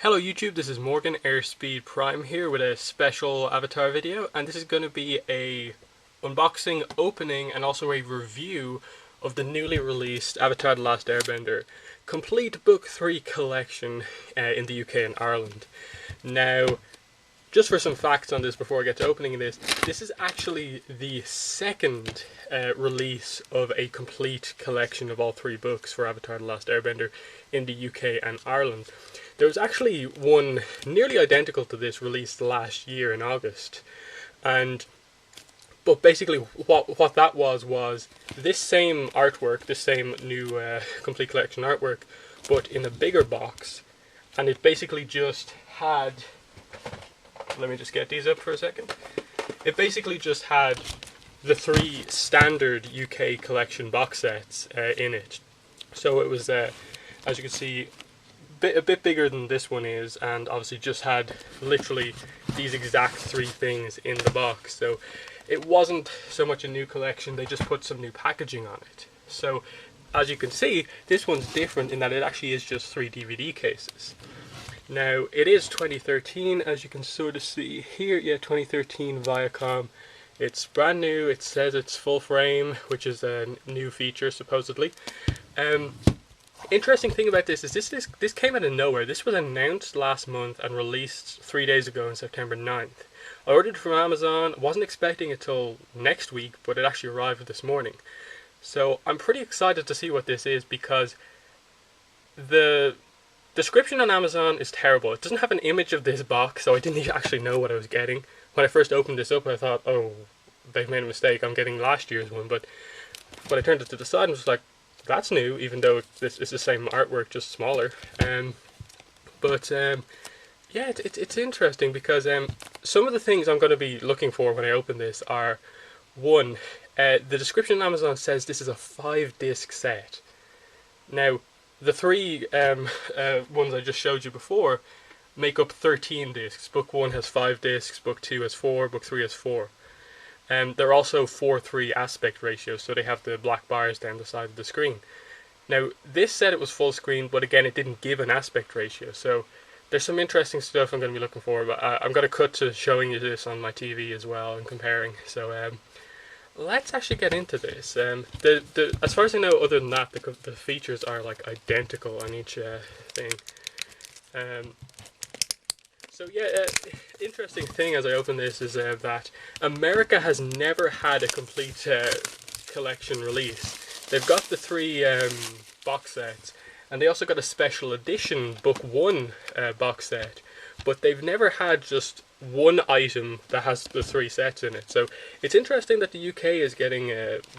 Hello YouTube, this is Morgan Airspeed Prime here with a special Avatar video, and this is going to be a unboxing, opening and also a review of the newly released Avatar The Last Airbender Complete Book 3 collection in the UK and Ireland. Now, just for some facts on this before I get to opening this is actually the second release of a complete collection of all three books for Avatar The Last Airbender in the UK and Ireland. There was actually one nearly identical to this released last year in August, but basically what that was this same artwork, this same new complete collection artwork, but in a bigger box, and it basically just had, let me just get these up for a second. It basically just had the three standard UK collection box sets in it. So it was, as you can see, a bit bigger than this one is, and obviously just had literally these exact three things in the box. So it wasn't so much a new collection, they just put some new packaging on it. So as you can see, this one's different in that it actually is just three DVD cases. Now it is 2013, as you can sort of see here. Yeah, 2013 Viacom. It's brand new. It says it's full frame, which is a new feature supposedly. Interesting thing about this is this came out of nowhere. This was announced last month and released 3 days ago on September 9th. I ordered it from Amazon. Wasn't expecting it till next week, but it actually arrived this morning. So I'm pretty excited to see what this is, because the description on Amazon is terrible. It doesn't have an image of this box, so I didn't actually know what I was getting. When I first opened this up, I thought, oh, they've made a mistake, I'm getting last year's one. But when I turned it to the side, and was like, that's new, even though this is the same artwork, just smaller. Yeah, it's interesting because some of the things I'm going to be looking for when I open this are, one, the description on Amazon says this is a 5-disc set. Now, the three ones I just showed you before make up 13 discs. Book 1 has 5 discs, Book 2 has 4, Book 3 has 4. They're also 4:3 aspect ratio, so they have the black bars down the side of the screen. Now, this said it was full screen, but again, it didn't give an aspect ratio. So there's some interesting stuff I'm going to be looking for, but I'm going to cut to showing you this on my TV as well and comparing. So let's actually get into this. As far as I know, other than that, the features are like identical on each thing. So yeah, interesting thing as I open this is that America has never had a complete collection release. They've got the three box sets, and they also got a special edition Book 1 box set, but they've never had just one item that has the three sets in it. So it's interesting that the UK is getting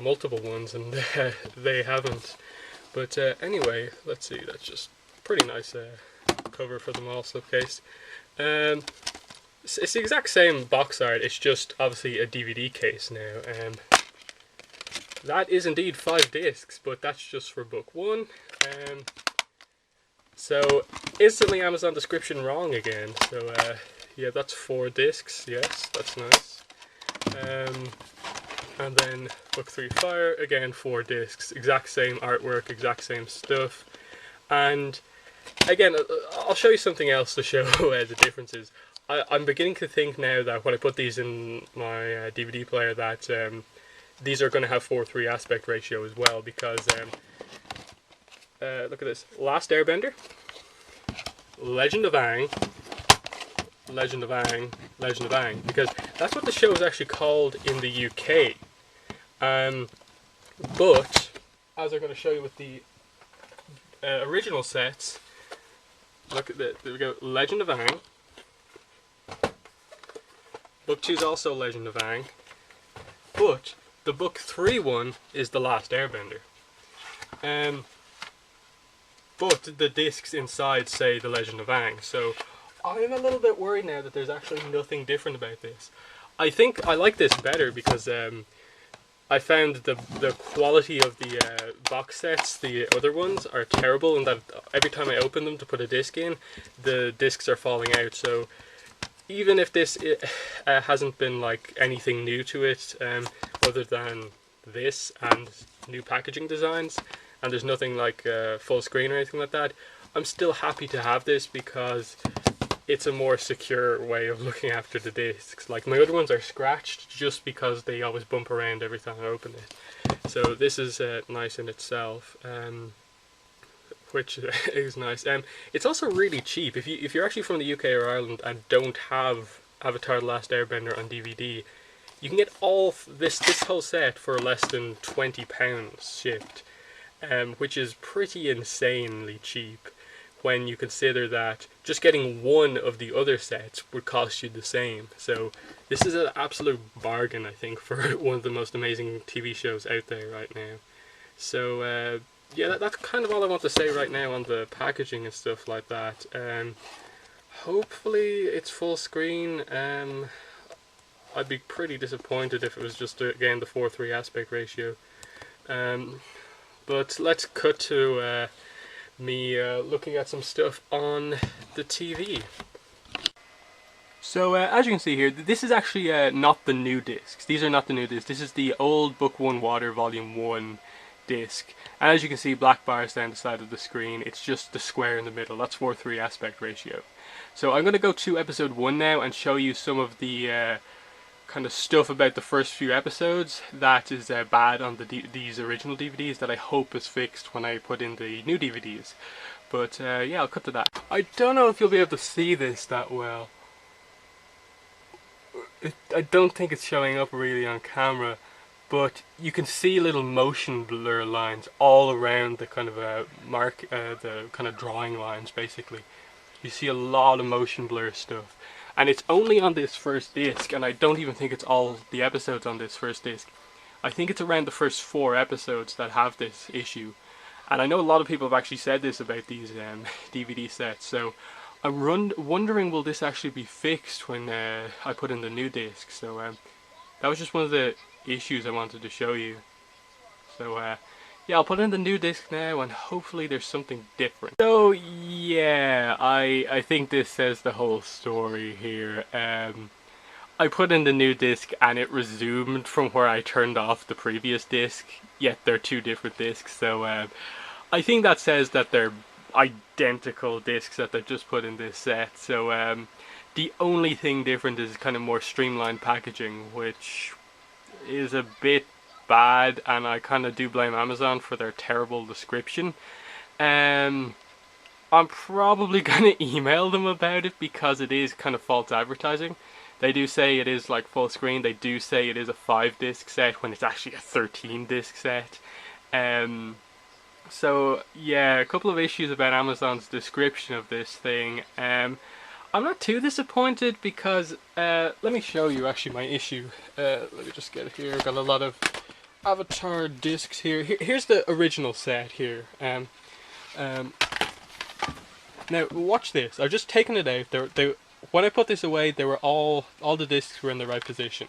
multiple ones and they haven't. But anyway, let's see, that's just pretty nice cover for the mall slipcase. It's the exact same box art, it's just obviously a DVD case now. That is indeed 5 discs, but that's just for Book 1. So instantly Amazon description wrong again. So yeah, that's 4 discs. Yes, that's nice. And then Book 3 Fire, again 4 discs, exact same artwork, exact same stuff. And again, I'll show you something else to show the differences. I'm beginning to think now that when I put these in my DVD player that these are going to have 4:3 aspect ratio as well, because look at this. Last Airbender, Legend of Aang, Legend of Aang, Legend of Aang, because that's what the show is actually called in the UK. But, as I'm going to show you with the original sets, look at that, there we go, Legend of Aang. Book 2 is also Legend of Aang, but the Book 3 one is The Last Airbender. But the discs inside say The Legend of Aang, so I'm a little bit worried now that there's actually nothing different about this. I think I like this better because I found the quality of the box sets, the other ones, are terrible, and that every time I open them to put a disc in, the discs are falling out. So even if this hasn't been like anything new to it, other than this and new packaging designs, and there's nothing like full screen or anything like that, I'm still happy to have this because it's a more secure way of looking after the discs. Like my other ones are scratched just because they always bump around every time I open it. So this is nice in itself, which is nice. It's also really cheap. If you're actually from the UK or Ireland and don't have Avatar: The Last Airbender on DVD, you can get all this whole set for less than £20 shipped, which is pretty insanely cheap when you consider that just getting one of the other sets would cost you the same. So this is an absolute bargain, I think, for one of the most amazing TV shows out there right now. So yeah, that's kind of all I want to say right now on the packaging and stuff like that. Hopefully it's full screen. I'd be pretty disappointed if it was just, again, the 4:3 aspect ratio. But let's cut to me looking at some stuff on the TV. So as you can see here, this is actually not the new discs. These are not the new discs. This is the old Book 1 Water Volume 1 disc. And as you can see, black bars down the side of the screen. It's just the square in the middle. That's 4:3 aspect ratio. So I'm going to go to episode 1 now and show you some of the kind of stuff about the first few episodes that is bad on these original DVDs that I hope is fixed when I put in the new DVDs. But yeah, I'll cut to that. I don't know if you'll be able to see this that well. I don't think it's showing up really on camera, but you can see little motion blur lines all around the kind of the kind of drawing lines. Basically, you see a lot of motion blur stuff. And it's only on this first disc, and I don't even think it's all the episodes on this first disc. I think it's around the first 4 episodes that have this issue. And I know a lot of people have actually said this about these DVD sets, so I'm wondering will this actually be fixed when I put in the new disc. So that was just one of the issues I wanted to show you. So yeah, I'll put in the new disc now and hopefully there's something different. So yeah, I think this says the whole story here. I put in the new disc and it resumed from where I turned off the previous disc, yet they're 2 different discs. So I think that says that they're identical discs that they've just put in this set. So the only thing different is kind of more streamlined packaging, which is a bit bad, and I kind of do blame Amazon for their terrible description. I'm probably gonna email them about it because it is kind of false advertising. They do say it is like full screen. They do say it is a 5-disc set when it's actually a 13-disc set. So yeah, a couple of issues about Amazon's description of this thing. I'm not too disappointed because let me show you actually my issue. Let me just get it here. I've got a lot of Avatar discs here. Here's the original set here. Now watch this. I've just taken it out. When I put this away, they were all the discs were in the right position.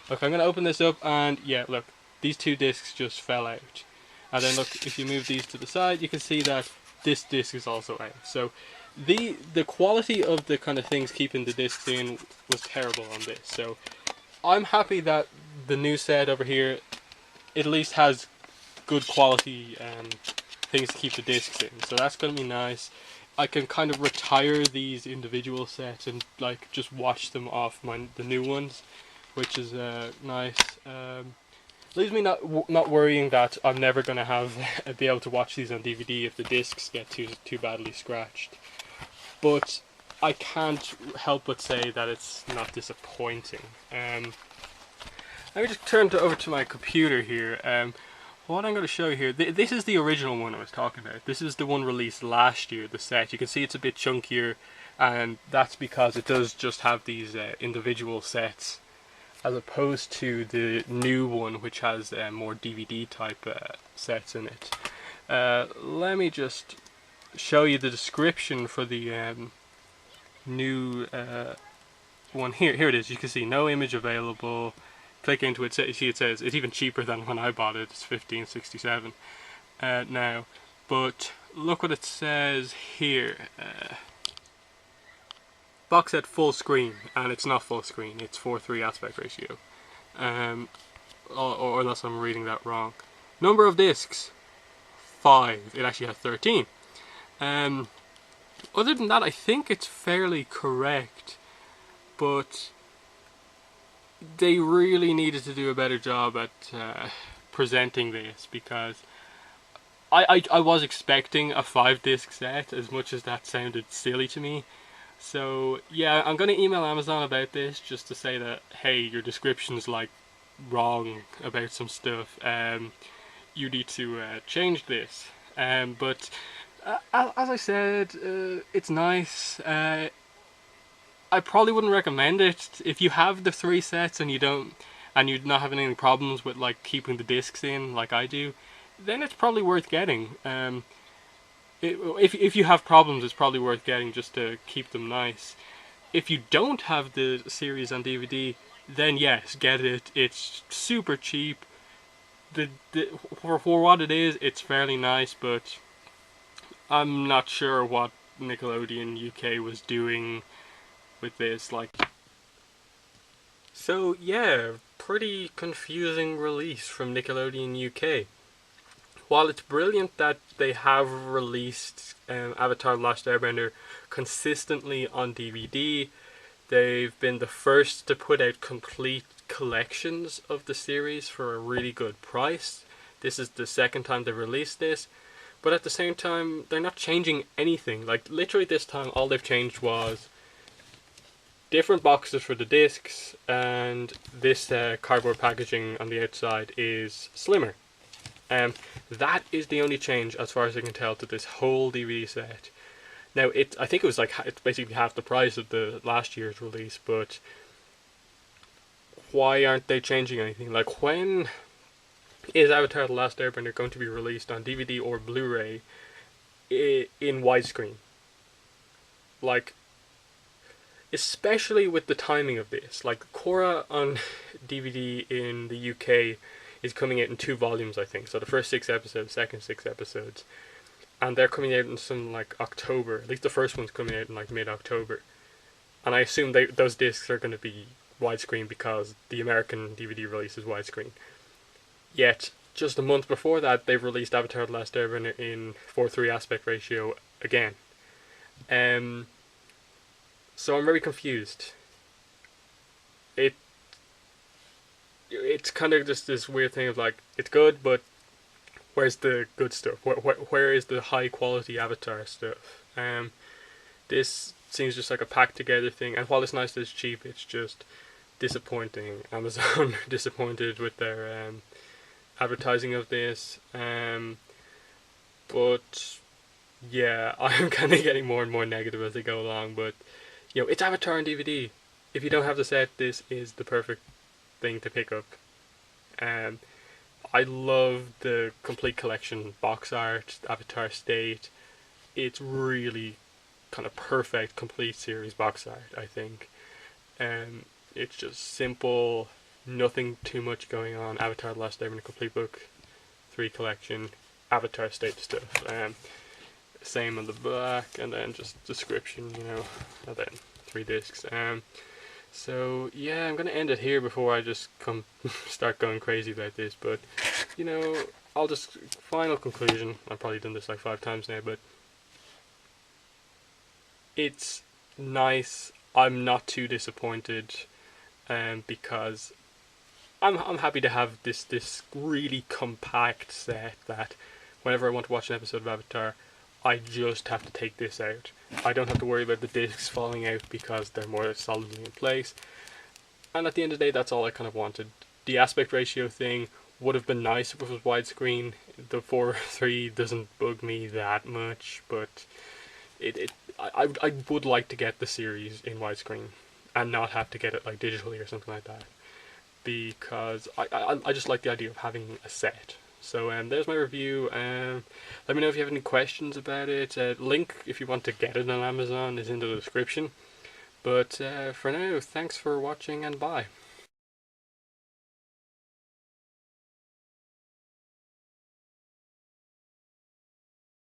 Look, I'm gonna open this up, and yeah, look, these 2 discs just fell out. And then look, if you move these to the side, you can see that this disc is also out. So the quality of the kind of things keeping the discs in was terrible on this. So I'm happy that the new set over here, it at least has good quality things to keep the discs in. So that's going to be nice. I can kind of retire these individual sets and like just watch them off the new ones, which is nice. Leaves me not worrying that I'm never going to be able to watch these on DVD if the discs get too badly scratched. But I can't help but say that it's not disappointing. Let me just turn over to my computer here. What I'm going to show you here, this is the original one I was talking about. This is the one released last year, the set. You can see it's a bit chunkier, and that's because it does just have these individual sets, as opposed to the new one, which has more DVD type sets in it. Let me just show you the description for the new one here. Here it is. You can see no image available. Click into it. See, it says it's even cheaper than when I bought it. It's $15.67 now. But look what it says here. Box set full screen, and it's not full screen. It's 4:3 aspect ratio. Or unless I'm reading that wrong. Number of discs 5. It actually has 13. other than that, I think it's fairly correct, but they really needed to do a better job at presenting this, because I was expecting a 5-disc set, as much as that sounded silly to me. So yeah, I'm gonna email Amazon about this, just to say that, hey, your description's like wrong about some stuff. You need to change this. But as I said, it's nice. I probably wouldn't recommend it if you have the 3 sets and you're not having any problems with like keeping the discs in like I do. Then it's probably worth getting. If you have problems, it's probably worth getting just to keep them nice. If you don't have the series on DVD, then yes, get it. It's super cheap. For what it is, it's fairly nice, but I'm not sure what Nickelodeon UK was doing with this. So yeah, pretty confusing release from Nickelodeon UK. While it's brilliant that they have released Avatar: The Last Airbender consistently on DVD, they've been the first to put out complete collections of the series for a really good price. This is the second time they've released this, but at the same time, they're not changing anything. Like, literally this time, all they've changed was different boxes for the discs, and this cardboard packaging on the outside is slimmer. That is the only change, as far as I can tell, to this whole DVD set. Now, I think it was like, it's basically half the price of the last year's release, but why aren't they changing anything? Like, when is Avatar: The Last Airbender going to be released on DVD or Blu-ray in widescreen? Like, especially with the timing of this. Like, Korra on DVD in the UK is coming out in 2 volumes, I think. So the first 6 episodes, second 6 episodes. And they're coming out in some, like, October. At least the first one's coming out in, like, mid-October. And I assume those discs are going to be widescreen because the American DVD release is widescreen. Yet, just a month before that, they've released Avatar: The Last Airbender in 4:3 aspect ratio again. So I'm very confused. It's kind of just this weird thing of like, it's good, but where's the good stuff? Where is the high quality Avatar stuff? This seems just like a packed together thing, and while it's nice that it's cheap, it's just disappointing. Amazon disappointed with their advertising of this. But yeah, I'm kind of getting more and more negative as they go along. But you know, it's Avatar on DVD. If you don't have the set, this is the perfect thing to pick up. I love the complete collection box art, Avatar State. It's really kind of perfect complete series box art, I think. It's just simple, nothing too much going on. Avatar: The Last Airbender complete book 3 collection, Avatar State stuff. Same on the back, and then just description, you know, and then 3 discs. So yeah, I'm gonna end it here before I just start going crazy about this. But you know, I'll just final conclusion. I've probably done this like 5 times now, but it's nice. I'm not too disappointed, because I'm happy to have this really compact set that whenever I want to watch an episode of Avatar, I just have to take this out. I don't have to worry about the discs falling out because they're more solidly in place. And at the end of the day, that's all I kind of wanted. The aspect ratio thing would have been nice if it was widescreen. The 4:3 doesn't bug me that much, but I would like to get the series in widescreen and not have to get it like digitally or something like that, because I just like the idea of having a set. So there's my review. Let me know if you have any questions about it. Link, if you want to get it on Amazon, is in the description. But for now, thanks for watching and bye.